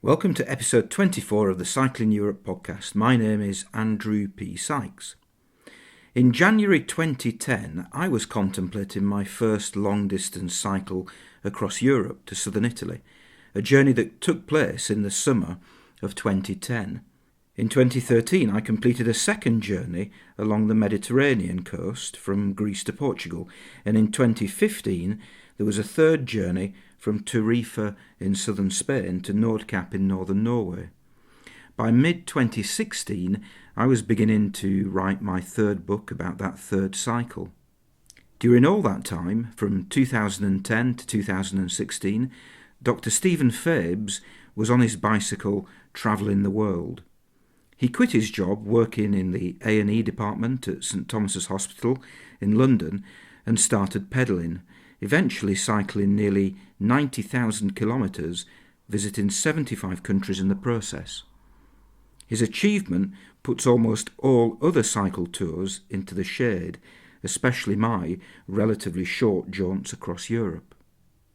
Welcome to episode 24 of the Cycling Europe podcast. My name is Andrew P. Sykes. In January 2010, I was contemplating my first long-distance cycle across Europe to southern Italy, a journey that took place in the summer of 2010. In 2013, I completed a second journey along the Mediterranean coast from Greece to Portugal, and in 2015, there was a third journey from Tarifa in southern Spain to Nordkapp in northern Norway. By mid-2016, I was beginning to write my third book about that third cycle. During all that time, from 2010 to 2016, Dr. Stephen Fabes was on his bicycle travelling the world. He quit his job working in the A&E department at St Thomas's Hospital in London and started pedalling, eventually cycling nearly 90,000 kilometres, visiting 75 countries in the process. His achievement puts almost all other cycle tours into the shade, especially my relatively short jaunts across Europe.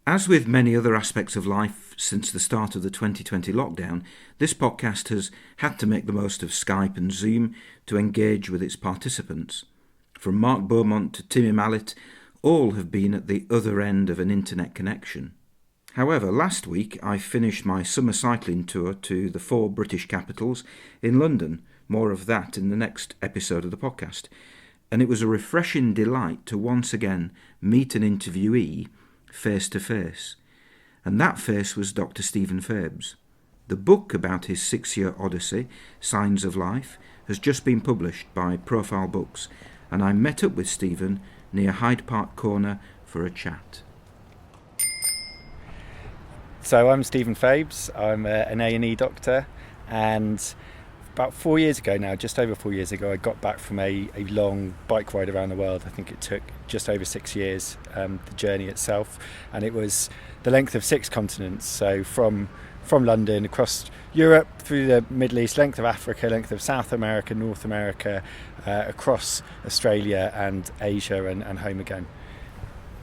As with many other aspects of life since the start of the 2020 lockdown, this podcast has had to make the most of Skype and Zoom to engage with its participants. From Mark Beaumont to Timmy Mallet, all have been at the other end of an internet connection. However, last week I finished my summer cycling tour to the 4 British capitals in London, more of that in the next episode of the podcast, and it was a refreshing delight to once again meet an interviewee face to face, and that face was Dr. Stephen Fabes. The book about his 6-year odyssey, Signs of Life, has just been published by Profile Books, and I met up with Stephen near Hyde Park Corner for a chat. So I'm Stephen Fabes, I'm an A&E doctor, and about 4 years ago now, just over 4 years ago, I got back from a long bike ride around the world. I think it took just over 6 years, the journey itself, and it was the length of 6 continents, so from London across Europe, through the Middle East, length of Africa, length of South America, North America, across Australia and Asia and home again.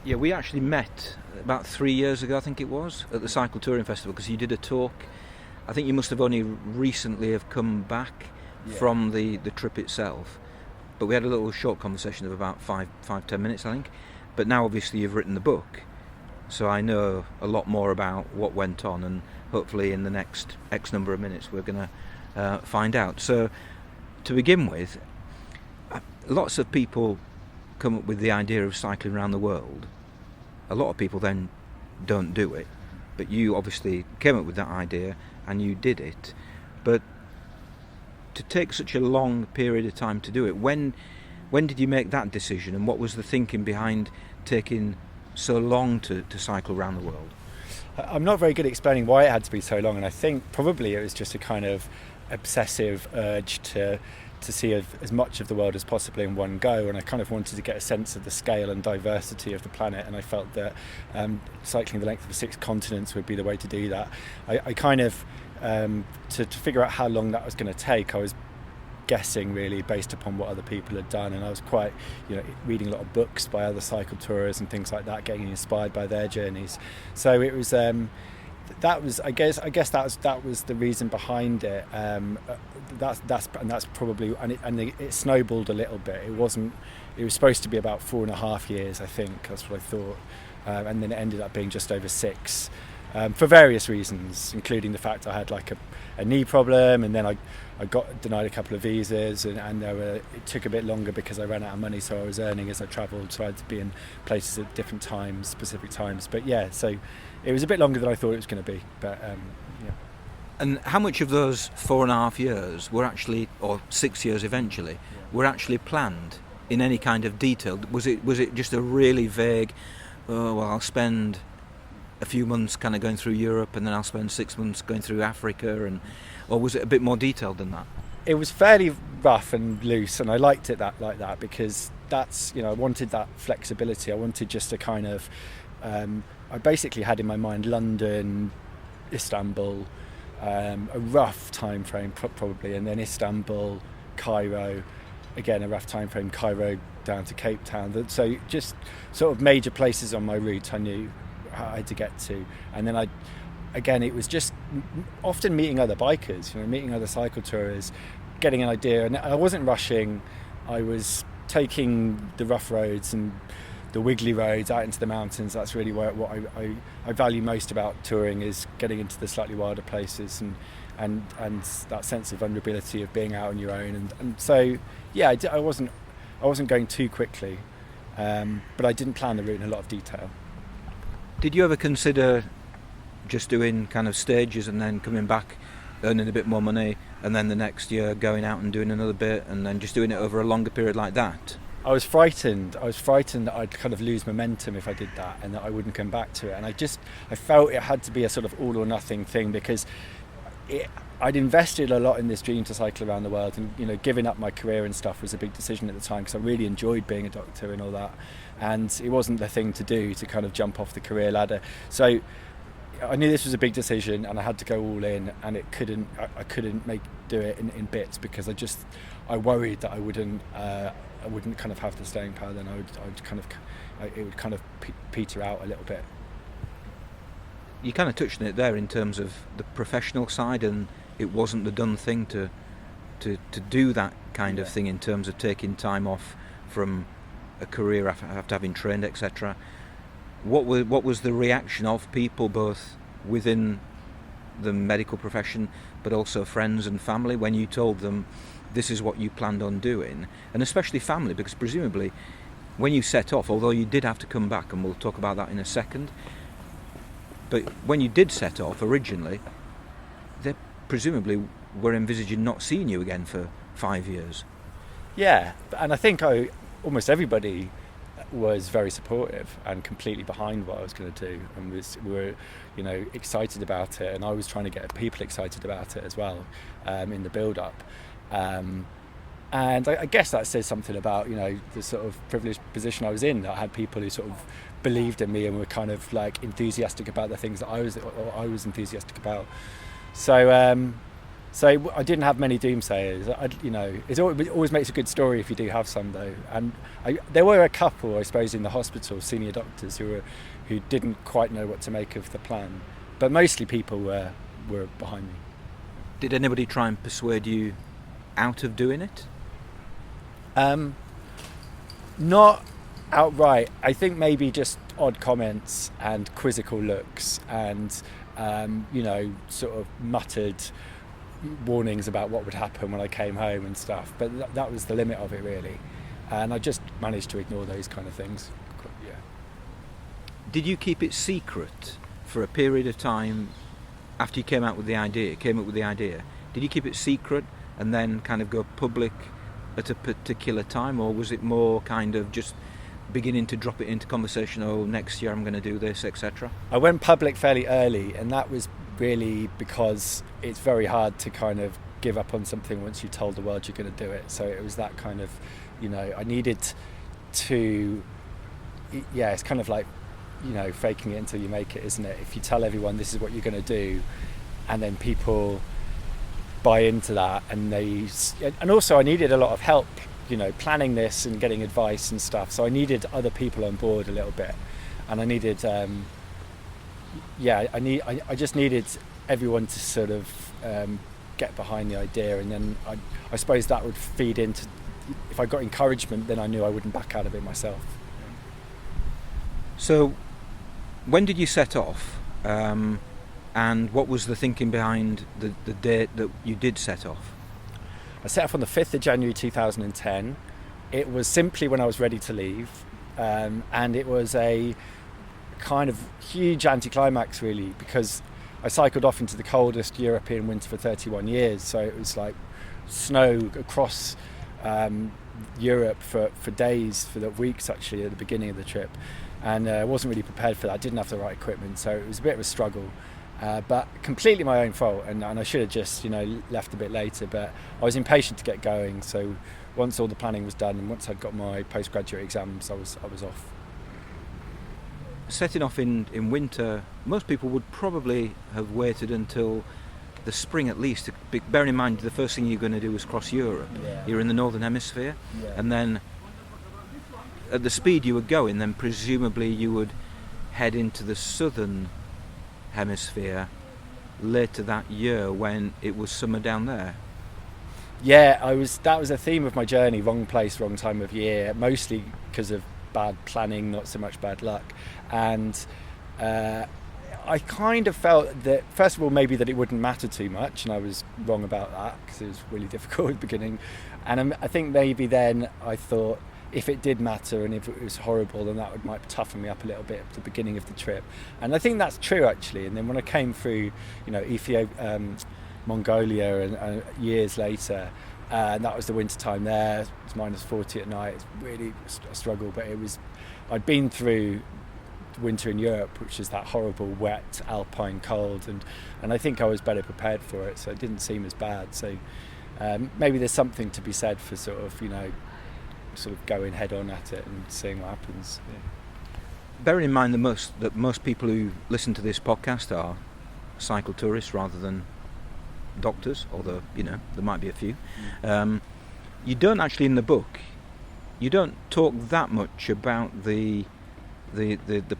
Yeah, we actually met about 3 years ago, I think it was, at the Cycle Touring Festival, because you did a talk. I think you must have only recently have come back from the trip itself, but we had a little short conversation of about 5-10 minutes, I think. But now obviously you've written the book, so I know a lot more about what went on, and hopefully in the next X number of minutes we're going to find out. So to begin with, lots of people come up with the idea of cycling around the world. A lot of people then don't do it, but you obviously came up with that idea and you did it. But to take such a long period of time to do it, when did you make that decision, and what was the thinking behind taking so long to cycle around the world? I'm not very good at explaining why it had to be so long, and I think probably it was just a kind of obsessive urge to see as much of the world as possible in one go, and I kind of wanted to get a sense of the scale and diversity of the planet, and I felt that cycling the length of 6 continents would be the way to do that. I kind of to figure out how long that was going to take, I was guessing really based upon what other people had done, and I was quite reading a lot of books by other cycle tourers and things like that, getting inspired by their journeys. So it was that was I guess that was the reason behind it. That's probably, and it snowballed a little bit. It was supposed to be about 4.5 years, I think. That's what I thought, and then it ended up being just over 6. For various reasons, including the fact I had like a knee problem, and then I got denied a couple of visas, and it took a bit longer because I ran out of money, so I was earning as I travelled, so I had to be in places at different times, specific times. But yeah, so it was a bit longer than I thought it was going to be. But yeah. And how much of those 4.5 years were actually, or 6 years eventually, were actually planned in any kind of detail? Was it just a really vague, I'll spend a few months kind of going through Europe, and then I'll spend 6 months going through Africa, or was it a bit more detailed than that? It was fairly rough and loose, and I liked it like that because that's, I wanted that flexibility. I wanted just a kind of I basically had in my mind London, Istanbul, a rough time frame probably, and then Istanbul, Cairo, again a rough time frame, Cairo down to Cape Town. So just sort of major places on my route I knew I had to get to, and then again, it was just often meeting other bikers, meeting other cycle tourers, getting an idea. And I wasn't rushing. I was taking the rough roads and the wiggly roads out into the mountains. That's really what I value most about touring, is getting into the slightly wilder places and that sense of vulnerability of being out on your own. And so, yeah, I wasn't going too quickly, but I didn't plan the route in a lot of detail. Did you ever consider just doing kind of stages and then coming back, earning a bit more money, and then the next year going out and doing another bit, and then just doing it over a longer period like that? I was frightened that I'd kind of lose momentum if I did that, and that I wouldn't come back to it. And I felt it had to be a sort of all or nothing thing, because I'd invested a lot in this dream to cycle around the world, and giving up my career and stuff was a big decision at the time, because I really enjoyed being a doctor and all that, and it wasn't the thing to do to kind of jump off the career ladder. So I knew this was a big decision, and I had to go all in, and I couldn't do it in bits, because I worried that I wouldn't kind of have the staying power. Then it would kind of peter out a little bit. You kind of touched on it there in terms of the professional side, and it wasn't the done thing to do that kind of thing in terms of taking time off from a career after having trained, etc. What was the reaction of people, both within the medical profession but also friends and family, when you told them this is what you planned on doing? And especially family, because presumably when you set off, although you did have to come back, and we'll talk about that in a second, but when you did set off originally, they presumably were envisaging not seeing you again for 5 years. Yeah, and I think almost everybody was very supportive and completely behind what I was going to do, and were excited about it, and I was trying to get people excited about it as well, in the build up, and I guess that says something about the sort of privileged position I was in, that I had people who sort of believed in me and were kind of like enthusiastic about the things that I was enthusiastic about. So I didn't have many doomsayers. It always makes a good story if you do have some, though. And there were a couple, I suppose, in the hospital, senior doctors who didn't quite know what to make of the plan. But mostly people were behind me. Did anybody try and persuade you out of doing it? Not outright. I think maybe just odd comments and quizzical looks and sort of muttered warnings about what would happen when I came home and stuff, but that was the limit of it, really, and I just managed to ignore those kind of things. Yeah. Did you keep it secret for a period of time after you came up with the idea? Did you keep it secret and then kind of go public at a particular time, or was it more kind of just beginning to drop it into conversation? Oh, next year I'm going to do this, etc. I went public fairly early, and that was really because it's very hard to kind of give up on something once you told the world you're going to do it. So it was that kind of, I needed to, it's kind of like, faking it until you make it, isn't it? If you tell everyone this is what you're going to do, and then people buy into that, and also I needed a lot of help, planning this and getting advice and stuff. So I needed other people on board a little bit, and I needed, I just needed everyone to sort of get behind the idea, and then I suppose that would feed into, if I got encouragement, then I knew I wouldn't back out of it myself. So when did you set off, and what was the thinking behind the date that you did set off? I set off on the 5th of January 2010. It was simply when I was ready to leave, and it was a kind of huge anticlimax, really, because I cycled off into the coldest European winter for 31 years, so it was like snow across Europe for days, for the weeks actually at the beginning of the trip, and I wasn't really prepared for that. I didn't have the right equipment, so it was a bit of a struggle, but completely my own fault, and I should have just left a bit later, but I was impatient to get going. So once all the planning was done, and once I'd got my postgraduate exams, I was off. Setting off in winter, most people would probably have waited until the spring at least. Bearing in mind the first thing you're going to do is cross Europe. Yeah. You're in the northern hemisphere, yeah. And then at the speed you were going, then presumably you would head into the southern hemisphere later that year when it was summer down there. Yeah, that was a theme of my journey, wrong place, wrong time of year, mostly because of bad planning, not so much bad luck. And I kind of felt that, first of all, maybe that it wouldn't matter too much, and I was wrong about that because it was really difficult at the beginning. And I think maybe then I thought if it did matter and if it was horrible, then that might toughen me up a little bit at the beginning of the trip. And I think that's true, actually. And then when I came through, Ethiopia, Mongolia, and years later, and that was the winter time there. It was minus 40 at night. It's really a struggle, but I'd been through winter in Europe, which is that horrible, wet, alpine cold, and I think I was better prepared for it, so it didn't seem as bad. So maybe there's something to be said for sort of going head on at it and seeing what happens. Yeah. Bearing in mind that most people who listen to this podcast are cycle tourists rather than doctors, although there might be a few. You don't actually, in the book, you don't talk that much about the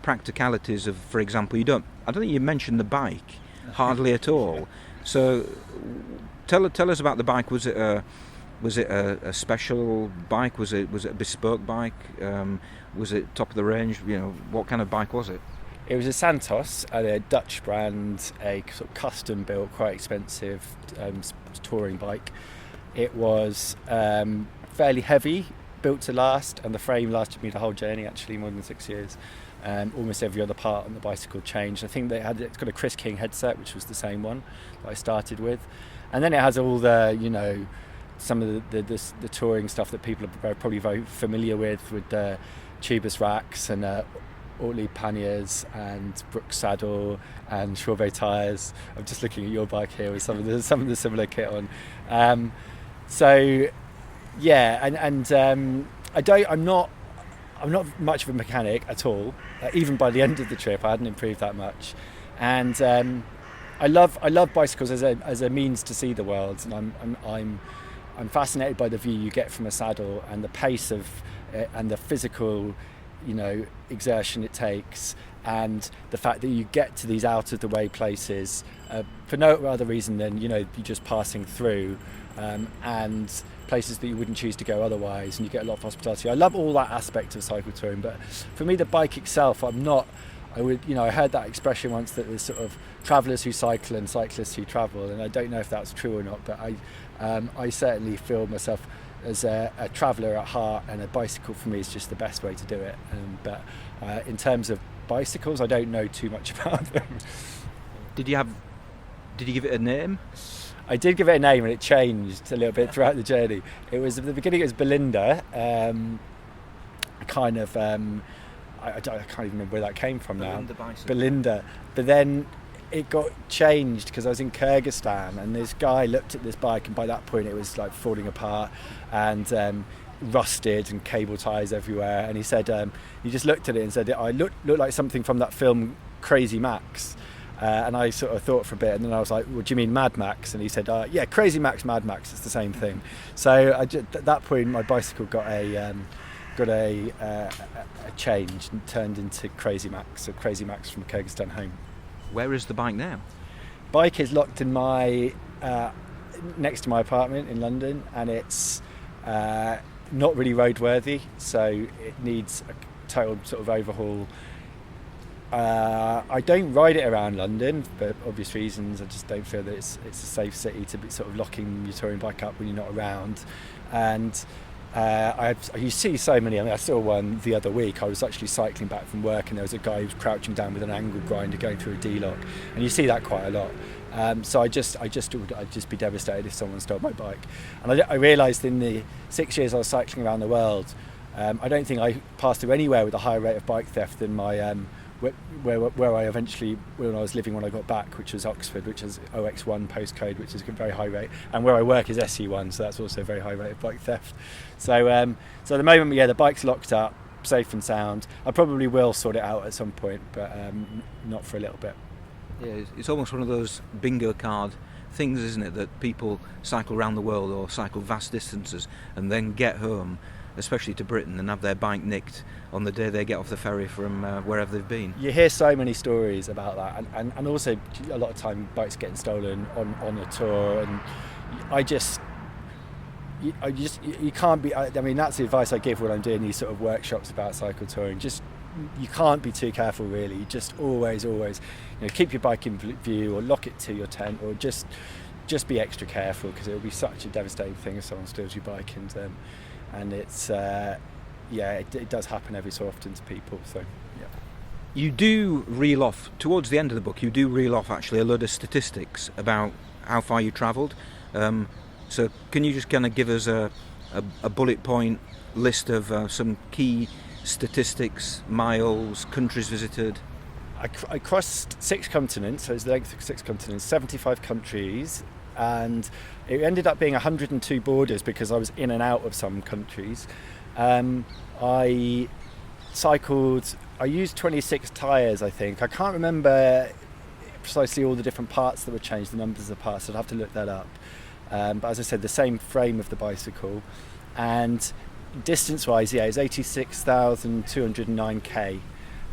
practicalities of, for example, I don't think you mentioned the bike hardly at all. So tell us about the bike. Was it a special bike? Was it a bespoke bike? Was it top of the range? What kind of bike was it? It was a Santos, a Dutch brand, a sort of custom built, quite expensive touring bike. It was fairly heavy, built to last, and the frame lasted me the whole journey, actually more than 6 years. Almost every other part on the bicycle changed. I think it's got a Chris King headset, which was the same one that I started with, and then it has all the some of the touring stuff that people are probably very familiar with the tubeless racks and Ortlieb panniers and Brooks saddle and Chauvet tyres. I'm just looking at your bike here with some of the similar kit on. So yeah, and I'm not much of a mechanic at all. Even by the end of the trip, I hadn't improved that much. And I love bicycles as a means to see the world, and I'm fascinated by the view you get from a saddle and the pace of and the physical exertion it takes, and the fact that you get to these out of the way places for no other reason than you're just passing through, and places that you wouldn't choose to go otherwise, and you get a lot of hospitality. I love all that aspect of cycle touring, but for me the bike itself, I heard that expression once that there's sort of travellers who cycle and cyclists who travel, and I don't know if that's true or not, but I certainly feel myself as a traveller at heart, and a bicycle for me is just the best way to do it. But in terms of bicycles, I don't know too much about them. Did you give it a name? I did give it a name, and it changed a little bit throughout the journey. It was, at the beginning, it was Belinda. I can't even remember where that came from now. Belinda. But then it got changed because I was in Kyrgyzstan, and this guy looked at this bike, and by that point it was like falling apart and rusted and cable ties everywhere. And he said, he just looked at it and said, I look like something from that film Crazy Max. And I sort of thought for a bit, and then I was like, well, do you mean Mad Max? And he said, yeah, Crazy Max, Mad Max, it's the same thing. So at that point my bicycle got a change and turned into Crazy Max, so Crazy Max from Kyrgyzstan home. Where is the bike now? Bike is locked in my next to my apartment in London, and it's not really roadworthy, so it needs a total sort of overhaul. I don't ride it around London for obvious reasons. I just don't feel that it's a safe city to be sort of locking your touring bike up when you're not around. And you see so many. I mean, I saw one the other week. I was actually cycling back from work, and there was a guy who was crouching down with an angle grinder going through a D-lock, and you see that quite a lot. So I'd just be devastated if someone stole my bike. And I realised in the 6 years I was cycling around the world, I don't think I passed through anywhere with a higher rate of bike theft than my where I eventually, when I was living when I got back, which was Oxford, which is OX1 postcode, which is a very high rate, and where I work is SE1, so that's also a very high rate of bike theft. So at the moment, the bike's locked up, safe and sound. I probably will sort it out at some point, but not for a little bit. Yeah, it's almost one of those bingo card things, isn't it, that people cycle around the world or cycle vast distances and then get home especially to Britain, and have their bike nicked on the day they get off the ferry from wherever they've been. You hear so many stories about that, and also a lot of time bikes getting stolen on a tour, and you can't be. I mean, that's the advice I give when I'm doing these sort of workshops about cycle touring. Just you can't be too careful, really. You just always, keep your bike in view, or lock it to your tent, or just be extra careful, because it will be such a devastating thing if someone steals your bike, and it's it does happen every so often to people. So yeah. You do reel off towards the end of the book. You do reel off actually a load of statistics about how far you travelled. So can you just kind of give us a bullet point list of some key statistics, miles, countries visited? I crossed 6 continents, so it's the length of 6 continents, 75 countries, and it ended up being 102 borders because I was in and out of some countries. I cycled, I used 26 tyres, I think. I can't remember precisely all the different parts that were changed, the numbers of the parts, I'd have to look that up. But as I said, the same frame of the bicycle, and distance-wise, it's 86,209 k.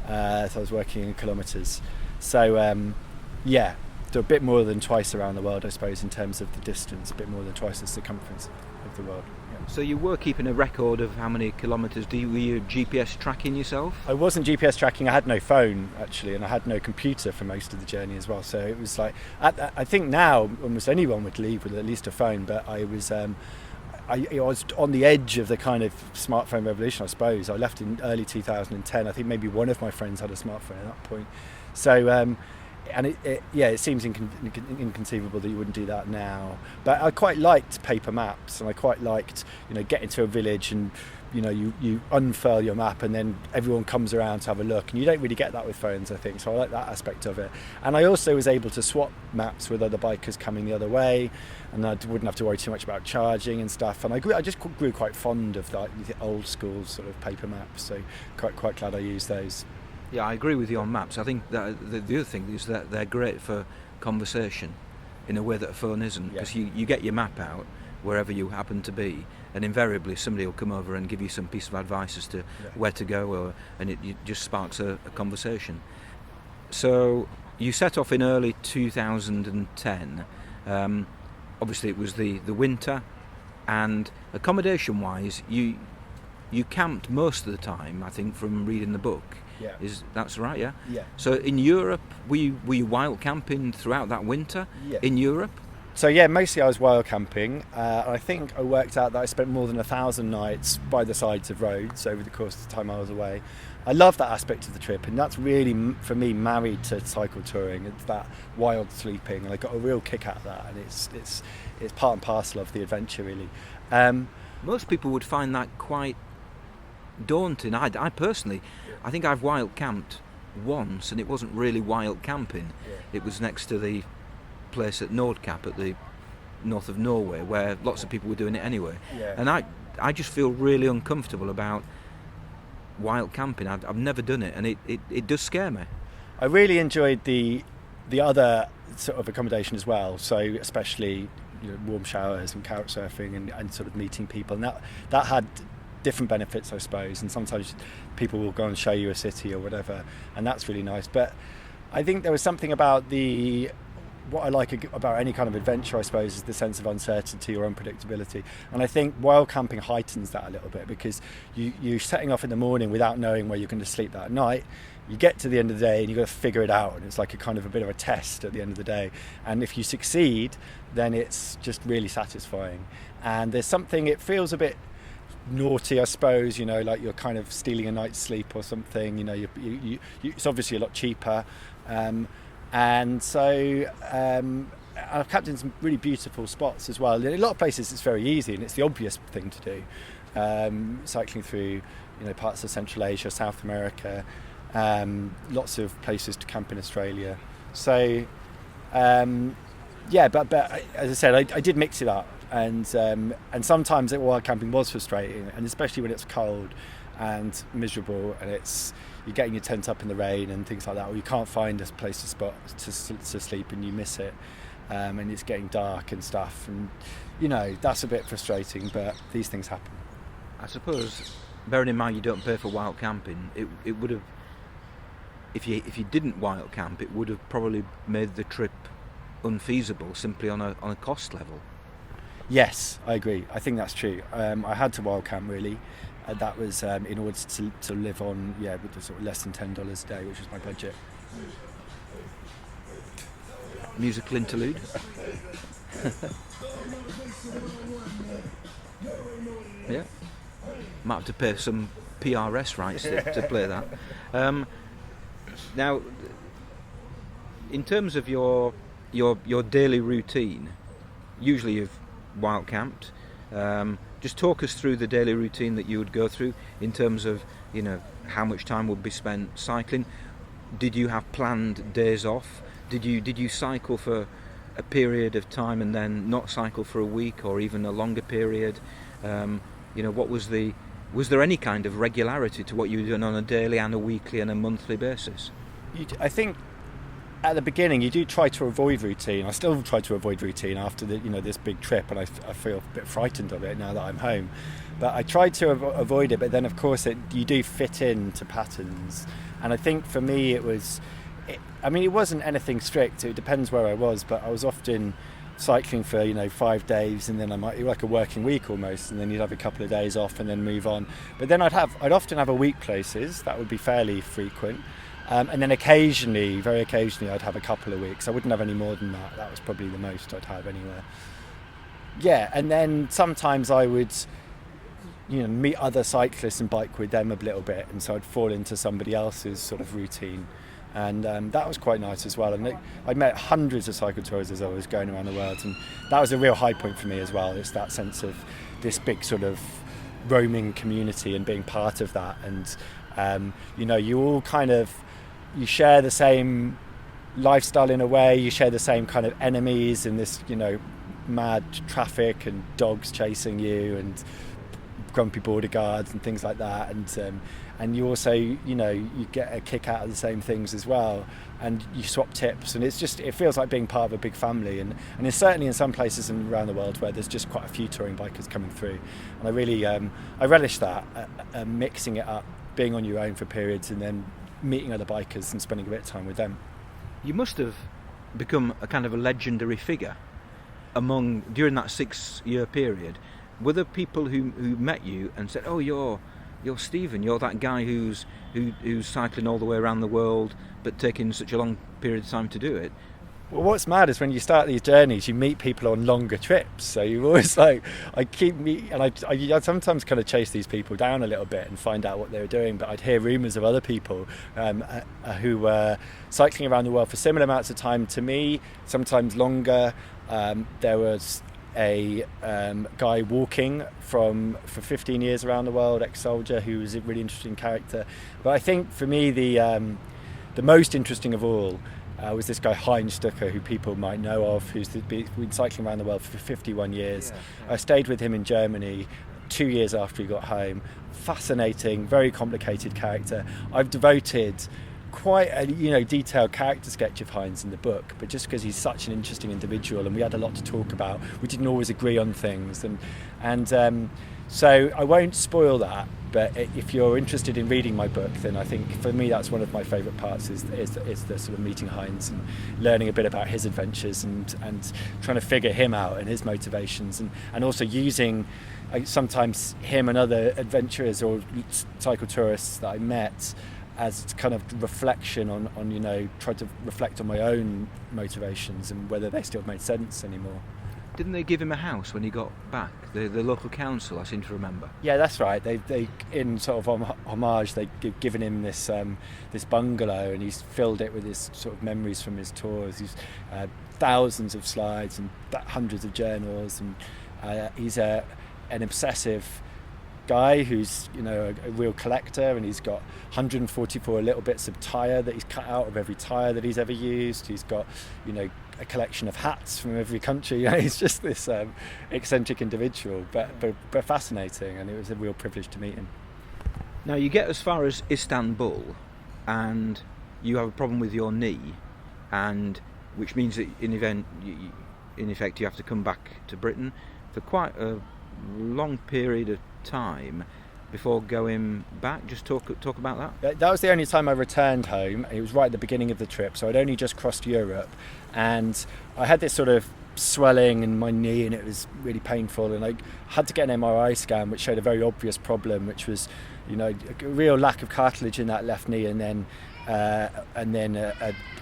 So I was working in kilometres. So a bit more than twice around the world, I suppose, in terms of the distance, a bit more than twice the circumference of the world. Yeah. So you were keeping a record of how many kilometres. Were you GPS tracking yourself? I wasn't GPS tracking. I had no phone, actually, and I had no computer for most of the journey as well. So it was like, I think now almost anyone would leave with at least a phone, but I was on the edge of the kind of smartphone revolution, I suppose. I left in early 2010. I think maybe one of my friends had a smartphone at that point. So, and it seems inconceivable that you wouldn't do that now. But I quite liked paper maps, and I quite liked, getting to a village and, you unfurl your map and then everyone comes around to have a look. And you don't really get that with phones, I think. So I like that aspect of it. And I also was able to swap maps with other bikers coming the other way, and I wouldn't have to worry too much about charging and stuff. And I just grew quite fond of the old school sort of paper maps. So quite glad I used those. Yeah, I agree with you on maps. I think that the other thing is that they're great for conversation in a way that a phone isn't, because you get your map out wherever you happen to be, and invariably somebody will come over and give you some piece of advice as to where to go, and it just sparks a conversation. So you set off in early 2010. Obviously it was the winter, and accommodation-wise, you camped most of the time, I think, from reading the book. Yeah. That's right, yeah? Yeah. So in Europe, were you wild camping throughout that winter in Europe? So yeah, mostly I was wild camping. I think I worked out that I spent more than 1,000 nights by the sides of roads over the course of the time I was away. I love that aspect of the trip, and that's really, for me, married to cycle touring. It's that wild sleeping, and I got a real kick out of that, and it's part and parcel of the adventure, really. Most people would find that quite daunting. I personally, I think I've wild camped once, and it wasn't really wild camping. It was next to the place at Nordkapp at the north of Norway, where lots of people were doing it anyway. And I just feel really uncomfortable about wild camping. I've never done it, and it does scare me. I really enjoyed the other sort of accommodation as well, so especially warm showers and couch surfing and sort of meeting people, and that had different benefits, I suppose, and sometimes people will go and show you a city or whatever, and that's really nice. But I think there was something about what I like about any kind of adventure, I suppose, is the sense of uncertainty or unpredictability. And I think wild camping heightens that a little bit, because you're setting off in the morning without knowing where you're going to sleep that night. You get to the end of the day and you've got to figure it out, and it's like a bit of a test at the end of the day. And if you succeed, then it's just really satisfying. And there's something, it feels a bit naughty, I suppose, like you're kind of stealing a night's sleep or something. It's obviously a lot cheaper. And so I've camped in some really beautiful spots as well. In a lot of places it's very easy, and it's the obvious thing to do. Cycling through parts of Central Asia, South America, lots of places to camp in Australia. So but as I said, I did mix it up, and sometimes wild camping was frustrating, and especially when it's cold and miserable, and you're getting your tent up in the rain and things like that, or you can't find a place to sleep and you miss it, and it's getting dark and stuff, and that's a bit frustrating, but these things happen. I suppose, bearing in mind you don't pay for wild camping, it would have, if you didn't wild camp, it would have probably made the trip unfeasible simply on a cost level. Yes, I agree. I think that's true. I had to wild camp really. That was in order to live on, with the sort of less than $10 a day, which was my budget. Musical interlude. Yeah, might have to pay some PRS rights to play that. Now, in terms of your daily routine, usually you've wild camped. Just talk us through the daily routine that you would go through in terms of, how much time would be spent cycling. Did you have planned days off? Did you cycle for a period of time and then not cycle for a week or even a longer period? What was there any kind of regularity to what you were doing on a daily and a weekly and a monthly basis? I think at the beginning you do try to avoid routine. I still try to avoid routine after this big trip, and I feel a bit frightened of it now that I'm home. But I tried to avoid it, but then of course you do fit into patterns. And I think for me it wasn't anything strict. It depends where I was, but I was often cycling for 5 days, and then I might like a working week almost, and then you'd have a couple of days off and then move on. But then I'd often have a week places. That would be fairly frequent. And then very occasionally, I'd have a couple of weeks. I wouldn't have any more than that. That was probably the most I'd have anywhere. Yeah, and then sometimes I would, meet other cyclists and bike with them a little bit, and so I'd fall into somebody else's sort of routine. And that was quite nice as well. And I met hundreds of cycle tourists as I was going around the world, and that was a real high point for me as well. It's that sense of this big sort of roaming community and being part of that. And you all kind of, you share the same lifestyle in a way. You share the same kind of enemies in this, mad traffic and dogs chasing you and grumpy border guards and things like that. And you also, you get a kick out of the same things as well, and you swap tips, and it feels like being part of a big family. And it's certainly in some places around the world where there's just quite a few touring bikers coming through, and I really I relish that, mixing it up, being on your own for periods and then meeting other bikers and spending a bit of time with them. You must have become a kind of a legendary figure during that 6-year period. Were there people who met you and said, "Oh, you're Stephen, you're that guy who's cycling all the way around the world but taking such a long period of time to do it"? Well, what's mad is when you start these journeys, you meet people on longer trips. So you always I sometimes kind of chase these people down a little bit and find out what they were doing. But I'd hear rumours of other people who were cycling around the world for similar amounts of time to me, sometimes longer. There was a guy walking for 15 years around the world, ex-soldier, who was a really interesting character. But I think for me the most interesting of all was this guy Hyde Park, who people might know of, who's been cycling around the world for 51 years. Yeah. I stayed with him in Germany 2 years after he got home. Fascinating, very complicated character. I've devoted quite a detailed character sketch of Heinz in the book, but just because he's such an interesting individual and we had a lot to talk about, we didn't always agree on things, and so I won't spoil that. But if you're interested in reading my book, then I think for me that's one of my favourite parts is the sort of meeting Heinz and learning a bit about his adventures and trying to figure him out and his motivations, and also using sometimes him and other adventurers or cycle tourists that I met as kind of reflection on try to reflect on my own motivations and whether they still made sense anymore. Didn't they give him a house when he got back? The local council, I seem to remember. Yeah, that's right. They in sort of homage, they've given him this bungalow, and he's filled it with his sort of memories from his tours. He's thousands of slides and hundreds of journals, and he's an obsessive guy who's a real collector, and he's got 144 little bits of tyre that he's cut out of every tyre that he's ever used. He's got a collection of hats from every country. He's just this eccentric individual, but fascinating, and it was a real privilege to meet him. Now you get as far as Istanbul and you have a problem with your knee, and which means that in effect you have to come back to Britain for quite a long period of time before going back. Just talk about that. That was the only time I returned home. It was right at the beginning of the trip, so I'd only just crossed Europe, and I had this sort of swelling in my knee, and it was really painful, and I had to get an MRI scan, which showed a very obvious problem, which was, a real lack of cartilage in that left knee, and then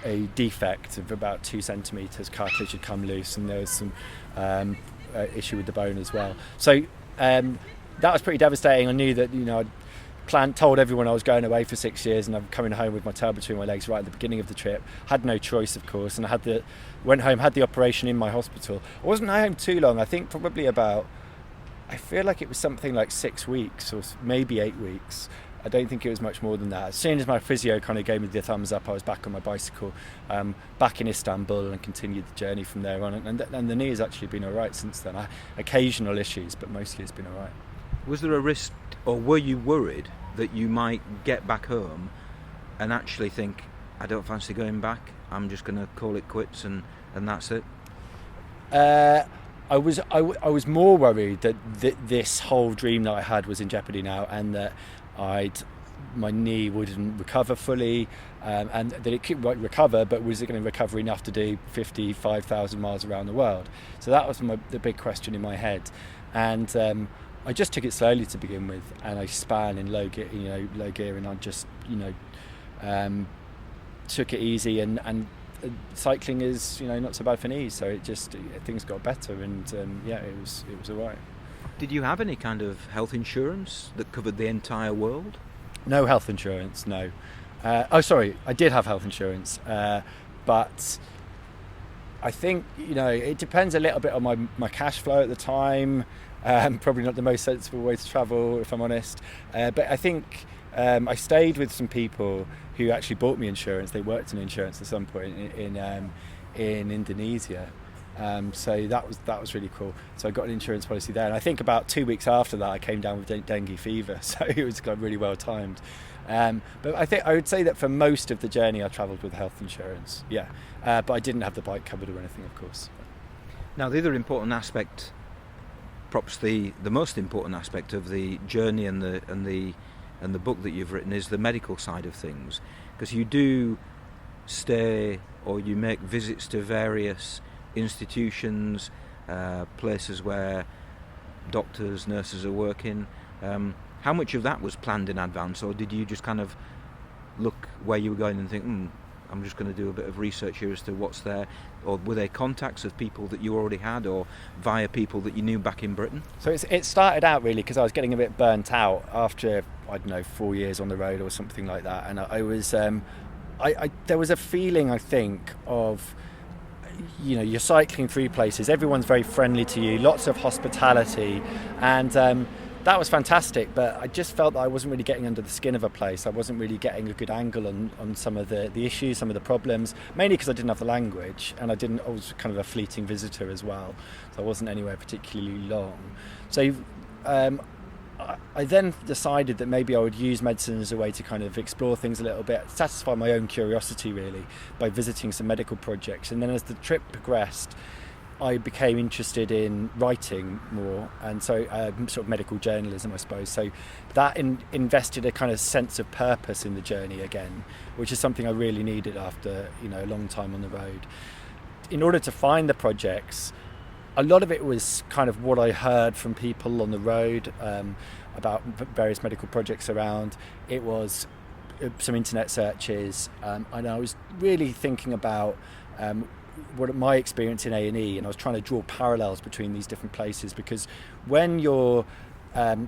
a defect of about 2 centimetres. Cartilage had come loose, and there was some issue with the bone as well. So that was pretty devastating. I knew that I'd told everyone I was going away for 6 years, and I'm coming home with my tail between my legs right at the beginning of the trip. Had no choice, of course, and went home, had the operation in my hospital. I wasn't home too long. I think probably I feel like it was something like 6 weeks or maybe 8 weeks. I don't think it was much more than that. As soon as my physio kind of gave me the thumbs up, I was back on my bicycle, back in Istanbul, and continued the journey from there on. And the knee has actually been all right since then. Occasional issues, but mostly it's been all right. Was there a risk, or were you worried that you might get back home and actually think, I don't fancy going back, I'm just going to call it quits and that's it? I was more worried that this whole dream that I had was in jeopardy now, and that my knee wouldn't recover fully, and that it could recover, but was it going to recover enough to do 55,000 miles around the world? So that was the big question in my head, and I just took it slowly to begin with, and I span in low gear, and I just took it easy, and cycling is not so bad for knees, so things got better, and it was all right. Did you have any kind of health insurance that covered the entire world? No health insurance, no. I did have health insurance, but I think it depends a little bit on my cash flow at the time. Probably not the most sensible way to travel, if I'm honest. But I think I stayed with some people who actually bought me insurance. They worked in insurance at some point in Indonesia. So that was really cool. So I got an insurance policy there, and I think about 2 weeks after that I came down with dengue fever. So it was really well timed. But I would say that for most of the journey I travelled with health insurance. Yeah, but I didn't have the bike covered or anything, of course. Now, the other important aspect, perhaps the most important aspect of the journey and the book that you've written, is the medical side of things, because you do stay, or you make visits to various institutions, places where doctors, nurses are working. How much of that was planned in advance, or did you just kind of look where you were going and think, I'm just going to do a bit of research here as to what's there? Or were there contacts of people that you already had, or via people that you knew back in Britain? So it started out really because I was getting a bit burnt out after, 4 years on the road or something like that, and I was there was a feeling, I think, of you're cycling through places, everyone's very friendly to you, lots of hospitality, and that was fantastic, but I just felt that I wasn't really getting under the skin of a place. I wasn't really getting a good angle on some of the issues, some of the problems, mainly because I didn't have the language, and I was kind of a fleeting visitor as well, so I wasn't anywhere particularly long. So I then decided that maybe I would use medicine as a way to kind of explore things a little bit, satisfy my own curiosity really, by visiting some medical projects. And then as the trip progressed, I became interested in writing more, and so sort of medical journalism, I suppose. So that invested a kind of sense of purpose in the journey again, which is something I really needed after a long time on the road. In order to find the projects, a lot of it was kind of what I heard from people on the road about various medical projects around. It was some internet searches, and I was really thinking about what my experience in A&E, and I was trying to draw parallels between these different places, because when you're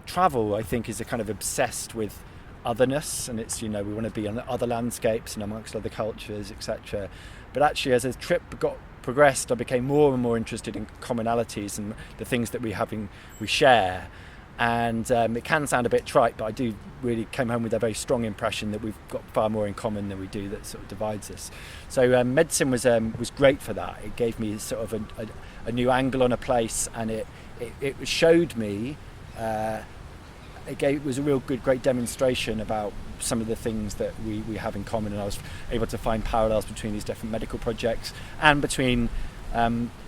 travel, I think, is a kind of obsessed with otherness, and it's we want to be on other landscapes and amongst other cultures, etc. But actually, as the trip progressed, I became more and more interested in commonalities and the things that we share. And it can sound a bit trite, but I do really came home with a very strong impression that we've got far more in common than we do that sort of divides us. So medicine was great for that. It gave me sort of a new angle on a place, and it showed me. It was a real great demonstration about some of the things that we have in common, and I was able to find parallels between these different medical projects and between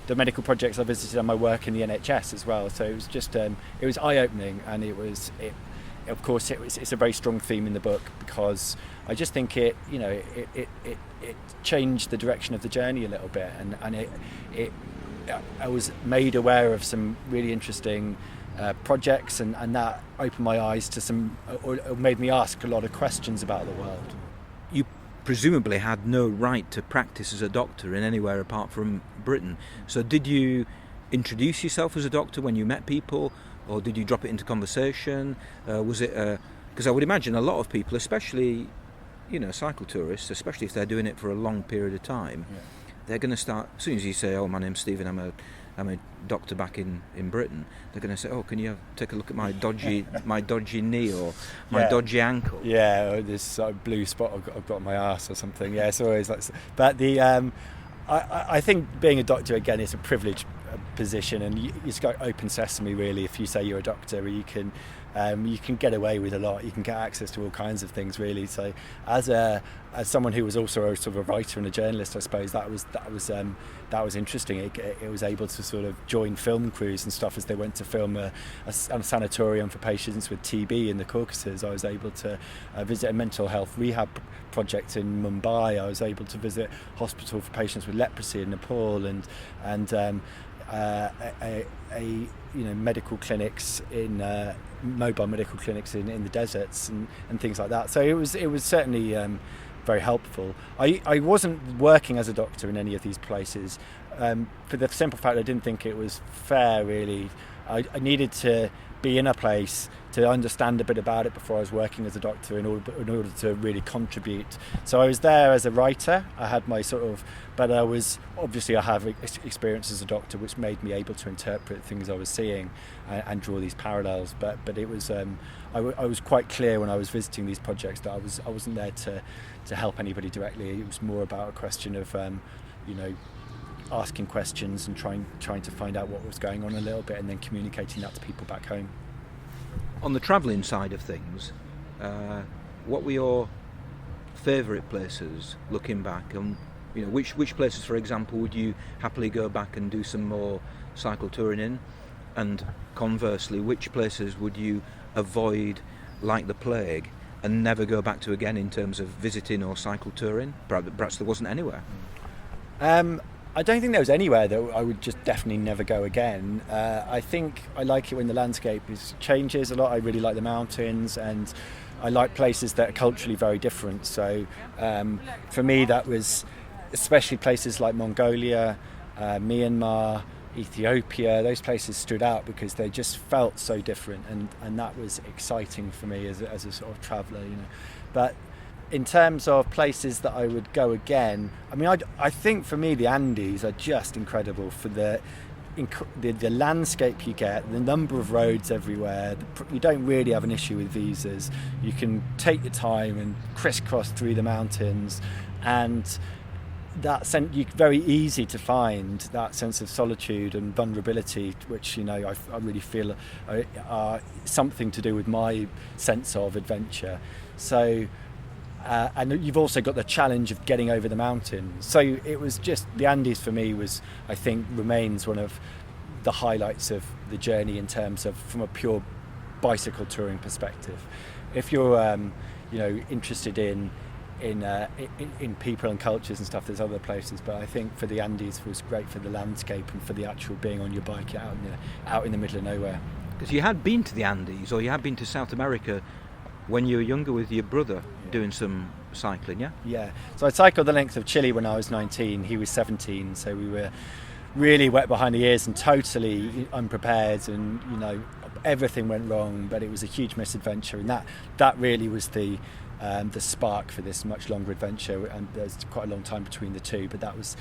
the medical projects I visited and my work in the NHS as well. So it was just it was eye-opening, and of course it's a very strong theme in the book, because I just think it changed the direction of the journey a little bit, and I was made aware of some really interesting projects, and that opened my eyes to some, or made me ask a lot of questions about the world. You presumably had no right to practice as a doctor in anywhere apart from Britain. So did you introduce yourself as a doctor when you met people, or did you drop it into conversation? Was it because I would imagine a lot of people, especially cycle tourists, especially if they're doing it for a long period of time, they're going to start, as soon as you say, "Oh, my name's Stephen, I'm a doctor back in Britain," they're going to say, "Oh, can you take a look at my dodgy knee or my dodgy ankle?" Yeah, or this blue spot I've got on my arse or something. Yeah, it's always like. But I think being a doctor, again, is a privileged position, and it's got open sesame really. If you say you're a doctor, you can get away with a lot. You can get access to all kinds of things really. So as someone who was also a sort of a writer and a journalist, I suppose that was interesting. It was able to sort of join film crews and stuff as they went to film a sanatorium for patients with TB in the Caucasus. I was able to visit a mental health rehab project in Mumbai. I was able to visit hospital for patients with leprosy in Nepal, and medical clinics mobile medical clinics in the deserts and things like that. So it was certainly very helpful. I wasn't working as a doctor in any of these places for the simple fact I didn't think it was fair really. I needed to be in a place to understand a bit about it before I was working as a doctor in order to really contribute. So I was there as a writer. I had my but I have experience as a doctor, which made me able to interpret things I was seeing and draw these parallels. But it was I was quite clear when I was visiting these projects that I wasn't there to help anybody directly. It was more about a question of asking questions and trying to find out what was going on a little bit, and then communicating that to people back home. On the travelling side of things, what were your favourite places looking back, and which places, for example, would you happily go back and do some more cycle touring in, and conversely, which places would you avoid like the plague and never go back to again in terms of visiting or cycle touring? Perhaps there wasn't anywhere. I don't think there was anywhere that I would just definitely never go again. I think I like it when the landscape changes a lot. I really like the mountains, and I like places that are culturally very different. So for me, that was especially places like Mongolia, Myanmar, Ethiopia. Those places stood out because they just felt so different, and that was exciting for me as a sort of traveller. But in terms of places that I would go again, I mean, I think for me the Andes are just incredible for the landscape you get, the number of roads everywhere. You don't really have an issue with visas. You can take your time and crisscross through the mountains, and that very easy to find that sense of solitude and vulnerability, which I really feel are something to do with my sense of adventure. So. And you've also got the challenge of getting over the mountains. So it was just, the Andes for me remains one of the highlights of the journey in terms of, from a pure bicycle touring perspective. If you're interested in people and cultures and stuff, there's other places, but I think for the Andes it was great for the landscape and for the actual being on your bike out in the middle of nowhere. Because you had been to the Andes, or you had been to South America when you were younger with your brother, doing some cycling, yeah? Yeah. So I cycled the length of Chile when I was 19. He was 17, so we were really wet behind the ears and totally unprepared, and everything went wrong. But it was a huge misadventure, and that really was the spark for this much longer adventure. And there's quite a long time between the two, but that was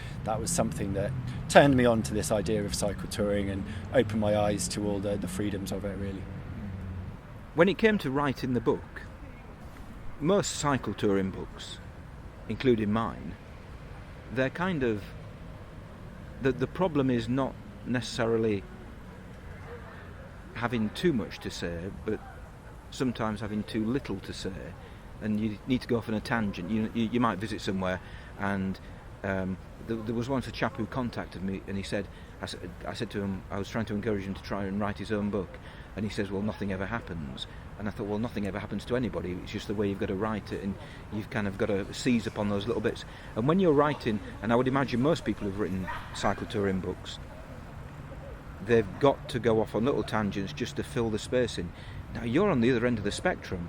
something that turned me on to this idea of cycle touring and opened my eyes to all the freedoms of it, really. When it came to writing the book, most cycle touring books, including mine, they're kind of... The problem is not necessarily having too much to say, but sometimes having too little to say, and you need to go off on a tangent. You might visit somewhere, and there was once a chap who contacted me, and he said, I said to him, I was trying to encourage him to try and write his own book, and he says, well, nothing ever happens. And I thought, well, nothing ever happens to anybody. It's just the way you've got to write it, and you've kind of got to seize upon those little bits. And when you're writing, and I would imagine most people who've written cycle touring books, they've got to go off on little tangents just to fill the space in. Now, you're on the other end of the spectrum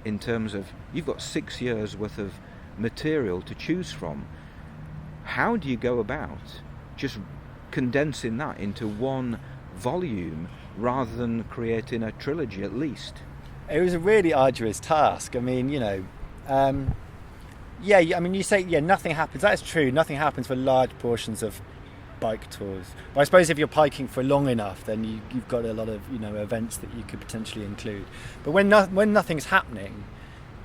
in terms of you've got 6 years worth of material to choose from. How do you go about just condensing that into one volume rather than creating a trilogy at least? It was a really arduous task. I mean, you say, nothing happens. That's true. Nothing happens for large portions of bike tours. But I suppose if you're biking for long enough, then you've got a lot of, events that you could potentially include. But when nothing's happening,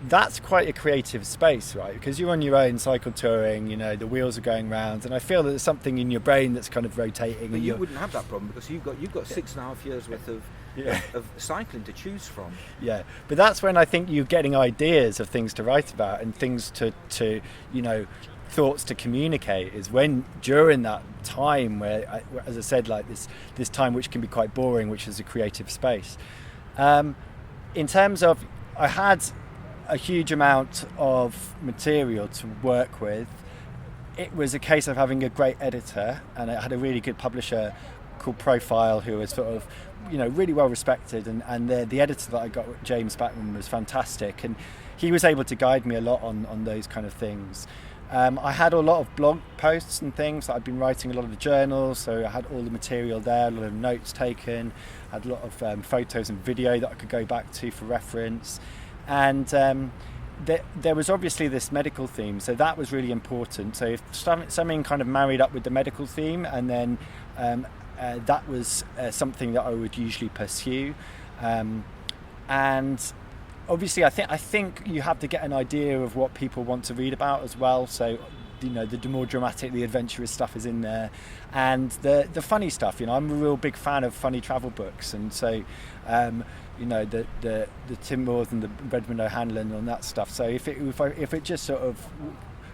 that's quite a creative space, right? Because you're on your own cycle touring, the wheels are going round, and I feel that there's something in your brain that's kind of rotating. But you wouldn't have that problem because you've got 6.5 years worth of cycling to choose from. Yeah, but that's when I think you're getting ideas of things to write about and things to thoughts to communicate, is when during that time where, as I said, like this time which can be quite boring, which is a creative space. In terms of, I had a huge amount of material to work with. It was a case of having a great editor, and I had a really good publisher called Profile who was sort of, really well respected, and the editor that I got, James Backman, was fantastic, and he was able to guide me a lot on those kind of things. I had a lot of blog posts and things that I'd been writing, a lot of the journals, so I had all the material there, a lot of notes taken, I had a lot of photos and video that I could go back to for reference. And there was obviously this medical theme, so that was really important. So if something kind of married up with the medical theme, and then that was something that I would usually pursue. And obviously, I think you have to get an idea of what people want to read about as well. So, the more dramatic, the adventurous stuff is in there, and the funny stuff. I'm a real big fan of funny travel books, and so. The Tim Moores and the Redmond O'Hanlon and that stuff. So if it just sort of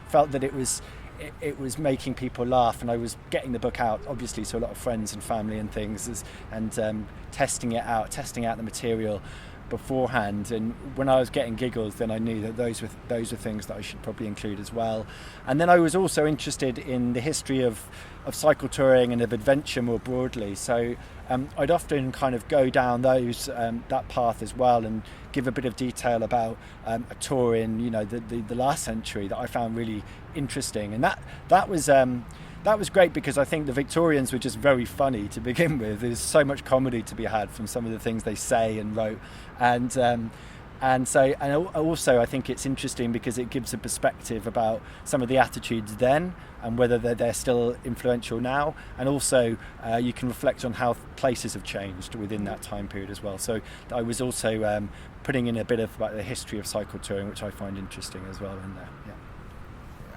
felt that it was making people laugh, and I was getting the book out obviously to a lot of friends and family and things, and testing out the material beforehand, and when I was getting giggles, then I knew that those were things that I should probably include as well. And then I was also interested in the history of cycle touring and of adventure more broadly, so I'd often kind of go down that path as well, and give a bit of detail about a tour in the last century that I found really interesting, and that was great, because I think the Victorians were just very funny to begin with. There's so much comedy to be had from some of the things they say and wrote, and also I think it's interesting because it gives a perspective about some of the attitudes then and whether they're still influential now, and also you can reflect on how places have changed within that time period as well. So I was also putting in a bit of about the history of cycle touring, which I find interesting as well in there. Yeah.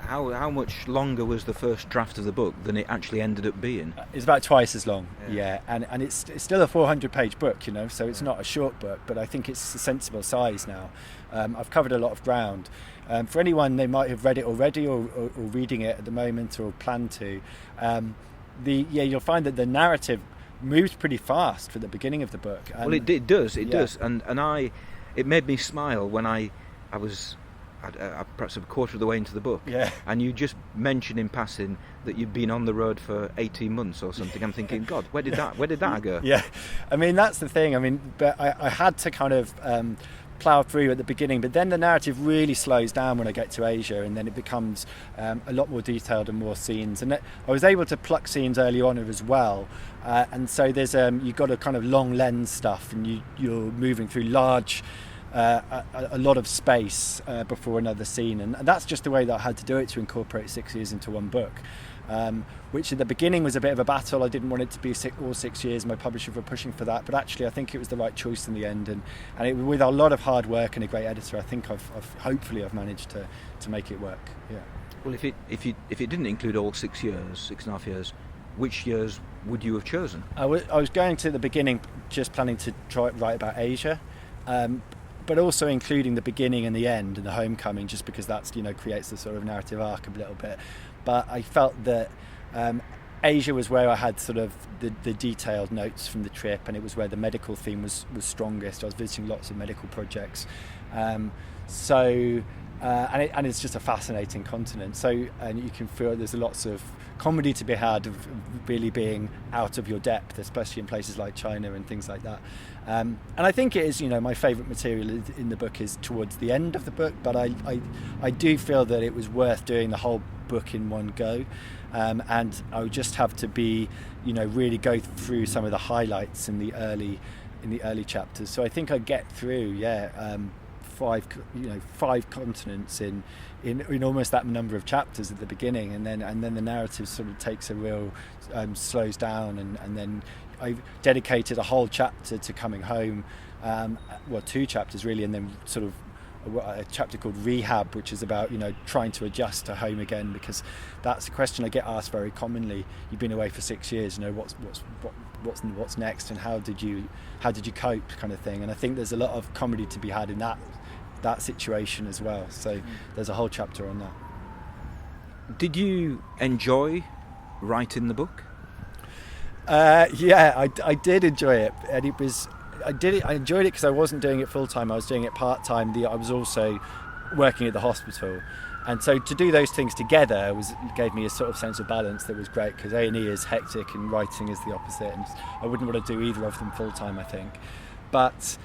How much longer was the first draft of the book than it actually ended up being? It's about twice as long, yeah. And it's still a 400-page book, so it's not a short book, but I think it's a sensible size now. I've covered a lot of ground. For anyone, they might have read it already or reading it at the moment or plan to. You'll find that the narrative moves pretty fast for the beginning of the book. Well, it does, and it made me smile when I was perhaps a quarter of the way into the book, and you just mentioned in passing that you'd been on the road for 18 months or something. I'm thinking, God, where did that go? Yeah, I mean, that's the thing. But I had to kind of plough through at the beginning, but then the narrative really slows down when I get to Asia, and then it becomes a lot more detailed and more scenes, and I was able to pluck scenes early on as well, and so there's you've got a kind of long lens stuff, and you're moving through large a lot of space before another scene, and that's just the way that I had to do it to incorporate 6 years into one book, which at the beginning was a bit of a battle. I didn't want it to be all 6 years. My publisher were pushing for that, but actually I think it was the right choice in the end, and with a lot of hard work and a great editor, I think hopefully I've managed to make it work. Yeah. Well, if it didn't include all 6 years, 6.5 years, which years would you have chosen? I was going to the beginning just planning to write about Asia, but also including the beginning and the end and the homecoming, just because that's creates the sort of narrative arc a little bit. But I felt that Asia was where I had sort of the detailed notes from the trip, and it was where the medical theme was strongest. I was visiting lots of medical projects. And it's just a fascinating continent. So, and you can feel there's lots of comedy to be had of really being out of your depth, especially in places like China and things like that. And I think it is, my favourite material in the book is towards the end of the book, but I do feel that it was worth doing the whole book in one go. And I would just have to be, really go through some of the highlights in the early chapters. So I think I get through, five continents in almost that number of chapters at the beginning, and then the narrative sort of takes a real slows down, and then I dedicated a whole chapter to coming home, 2 chapters really, and then sort of a chapter called Rehab, which is about trying to adjust to home again, because that's a question I get asked very commonly. You've been away for 6 years, what's next, and how did you cope, kind of thing. And I think there's a lot of comedy to be had in that situation as well. So there's a whole chapter on that. Did you enjoy writing the book? I did enjoy it, and I enjoyed it because I wasn't doing it full time. I was doing it part time. I was also working at the hospital, and so to do those things together gave me a sort of sense of balance that was great, because A&E is hectic and writing is the opposite, and I wouldn't want to do either of them full time, I think. But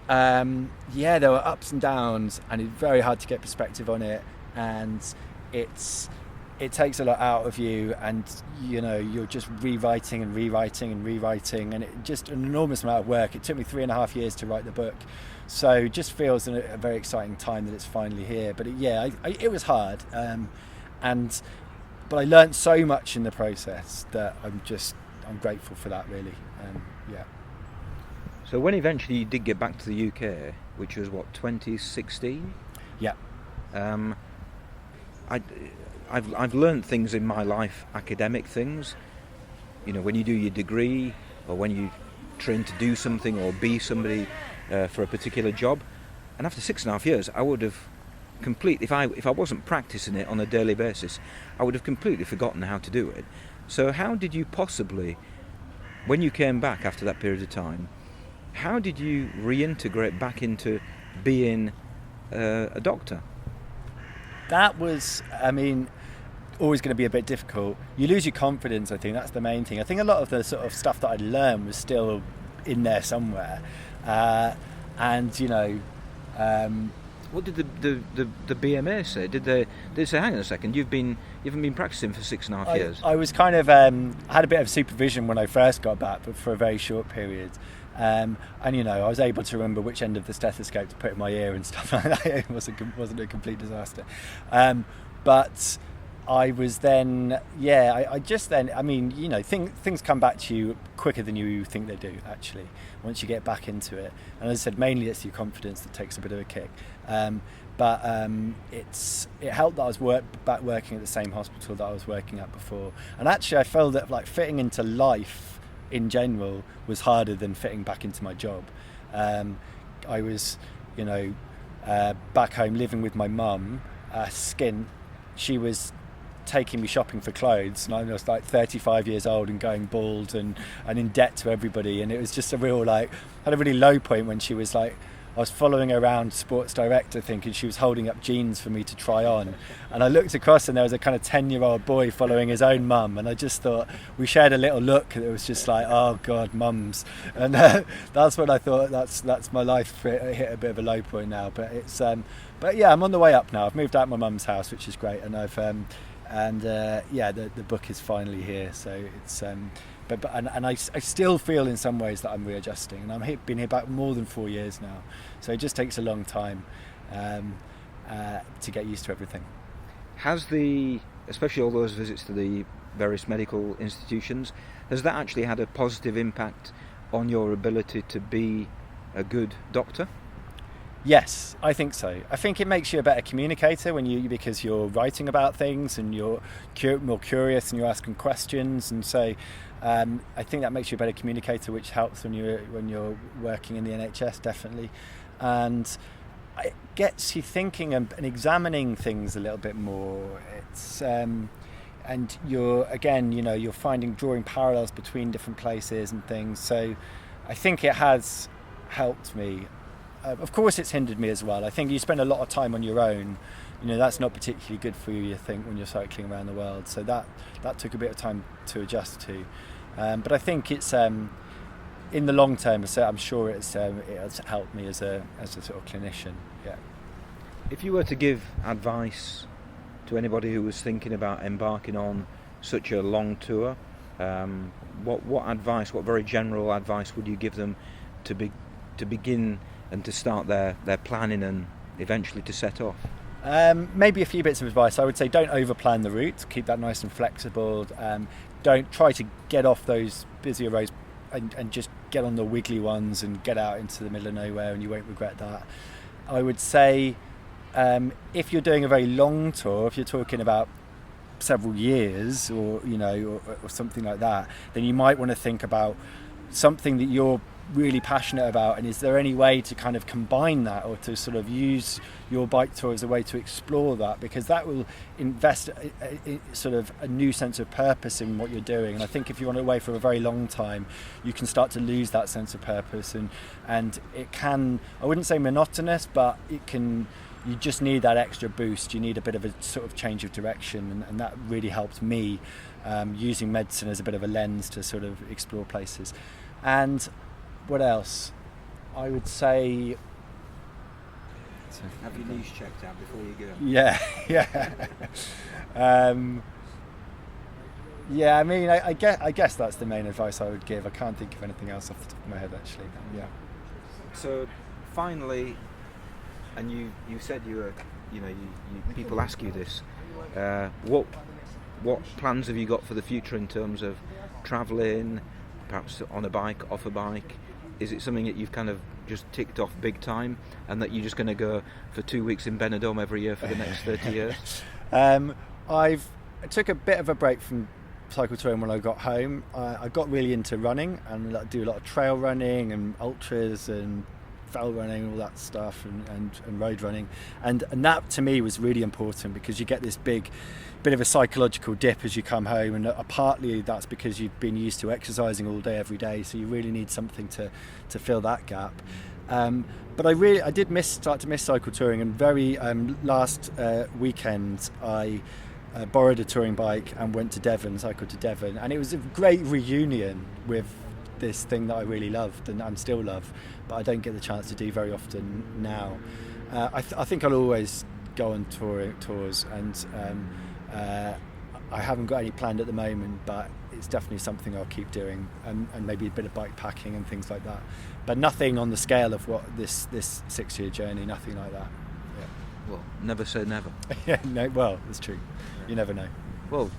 there were ups and downs, and it's very hard to get perspective on it, and it takes a lot out of you, and you're just rewriting, and it just an enormous amount of work. It took me 3.5 years to write the book, so it just feels a very exciting time that it's finally here. But it was hard, but I learned so much in the process that I'm grateful for that, really. So when eventually you did get back to the UK, which was 2016? Yeah. I've learned things in my life, academic things. When you do your degree, or when you train to do something or be somebody for a particular job. And after 6.5 years, I would have if I wasn't practicing it on a daily basis, I would have completely forgotten how to do it. So how did you possibly, when you came back after that period of time, how did you reintegrate back into being a doctor? That was, always going to be a bit difficult. You lose your confidence, I think. That's the main thing. I think a lot of the sort of stuff that I'd learned was still in there somewhere. What did the BMA say? Did they say, hang on a second, you haven't been practicing for 6.5 years? I was kind of, I had a bit of supervision when I first got back, but for a very short period. I was able to remember which end of the stethoscope to put in my ear and stuff like that. It wasn't a complete disaster. But I was then, things come back to you quicker than you think they do, actually, once you get back into it. And as I said, mainly it's your confidence that takes a bit of a kick. But it helped that I was back working at the same hospital that I was working at before. And actually I felt that fitting into life in general was harder than fitting back into my job. I was, back home living with my mum, skint. She was taking me shopping for clothes, and I was 35 years old and going bald and in debt to everybody, and it was just a real had a really low point when she was I was following her around Sports Direct, I think, and she was holding up jeans for me to try on. And I looked across and there was a kind of 10-year-old boy following his own mum. And I just thought, we shared a little look and it was just oh God, mums. And that's when I thought, that's my life. It hit a bit of a low point now. But I'm on the way up now. I've moved out of my mum's house, which is great. And the book is finally here. So it's, I still feel in some ways that I'm readjusting, and I've been here back more than 4 years now, so it just takes a long time to get used to everything. Has especially all those visits to the various medical institutions, has that actually had a positive impact on your ability to be a good doctor? Yes, I think so. I think it makes you a better communicator because you're writing about things and you're more curious and you're asking questions, and so I think that makes you a better communicator, which helps when you're working in the NHS, definitely, and it gets you thinking and examining things a little bit more. It's and you're drawing parallels between different places and things. So I think it has helped me. Of course it's hindered me as well. I think you spend a lot of time on your own, that's not particularly good for you, think, when you're cycling around the world. So that took a bit of time to adjust to. But I think it's in the long term, so I'm sure it has helped me as a sort of clinician. Yeah. If you were to give advice to anybody who was thinking about embarking on such a long tour, what advice, what very general advice would you give them to begin and to start their planning and eventually to set off? Maybe a few bits of advice. I would say don't overplan the route. Keep that nice and flexible. Don't try to get off those busier roads and just get on the wiggly ones and get out into the middle of nowhere, and you won't regret that. I would say if you're doing a very long tour, if you're talking about several years or something like that, then you might want to think about something that you're really passionate about, and is there any way to kind of combine that, or to sort of use your bike tour as a way to explore that, because that will invest sort of a new sense of purpose in what you're doing. And I think if you're on away for a very long time, you can start to lose that sense of purpose, and it can, I wouldn't say monotonous, but it can, you just need that extra boost. You need a bit of a sort of change of direction, and that really helped me, using medicine as a bit of a lens to sort of explore places. And what else? I would say... Have your knees checked out before you go. Yeah. I mean, I guess that's the main advice I would give. I can't think of anything else off the top of my head, actually. Yeah. So, finally, and you said people ask you this. What plans have you got for the future in terms of travelling, perhaps on a bike, off a bike? Is it something that you've kind of just ticked off big time, and that you're just going to go for 2 weeks in Benidorm every year for the next 30 years? I took a bit of a break from cycle touring when I got home. I got really into running, and do a lot of trail running and ultras and fell running, all that stuff, and road running, and that to me was really important, because you get this big bit of a psychological dip as you come home, and partly that's because you've been used to exercising all day every day, so you really need something to fill that gap. But I did start to miss cycle touring, and very last weekend I borrowed a touring bike and went to Devon, cycled to Devon, and it was a great reunion with this thing that I really loved and still love, but I don't get the chance to do very often now. I think I'll always go on tours, and I haven't got any planned at the moment, but it's definitely something I'll keep doing, and maybe a bit of bike packing and things like that, but nothing on the scale of what this 6-year journey, nothing like that. Yeah. Well, never say never. Yeah, no, well, it's true. You never know. Well,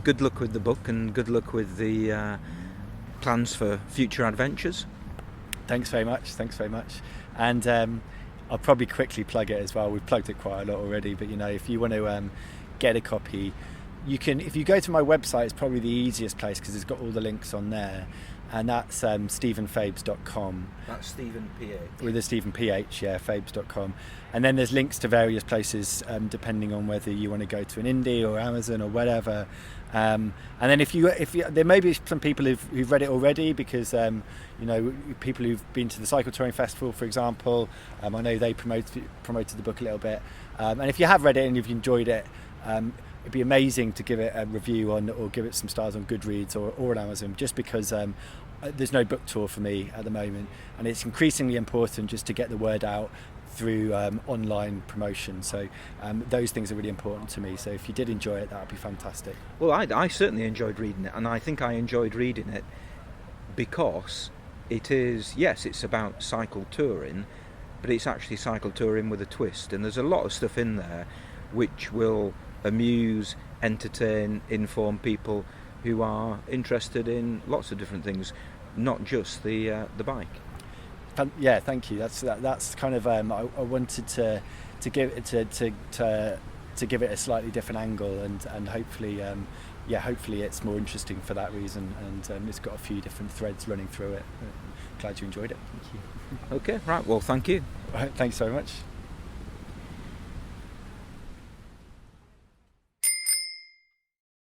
good luck with the book, and good luck with the plans for future adventures. Thanks very much. And I'll probably quickly plug it as well. We've plugged it quite a lot already, but if you want to get a copy, you can. If you go to my website, it's probably the easiest place, because it's got all the links on there, and that's stephenfabes.com. That's Stephen PH. With a Stephen PH, yeah, Fabes.com. And then there's links to various places, depending on whether you want to go to an Indie or Amazon or whatever. And then if you, there may be some people who've read it already, because people who've been to the Cycle Touring Festival, for example, I know they promoted the book a little bit. And if you have read it and you've enjoyed it, it'd be amazing to give it a review or give it some stars on Goodreads or on Amazon, just because there's no book tour for me at the moment, and it's increasingly important just to get the word out through online promotion. So those things are really important to me. So if you did enjoy it, that would be fantastic. Well, I certainly enjoyed reading it, and I think I enjoyed reading it because it is, yes, it's about cycle touring, but it's actually cycle touring with a twist, and there's a lot of stuff in there which will amuse, entertain, inform people who are interested in lots of different things, not just the bike. Yeah, thank you. That's kind of I wanted to give it to give it a slightly different angle, and hopefully hopefully it's more interesting for that reason, and it's got a few different threads running through it. Glad you enjoyed it. Thank you. Okay, right. Well, thank you. Thanks very much.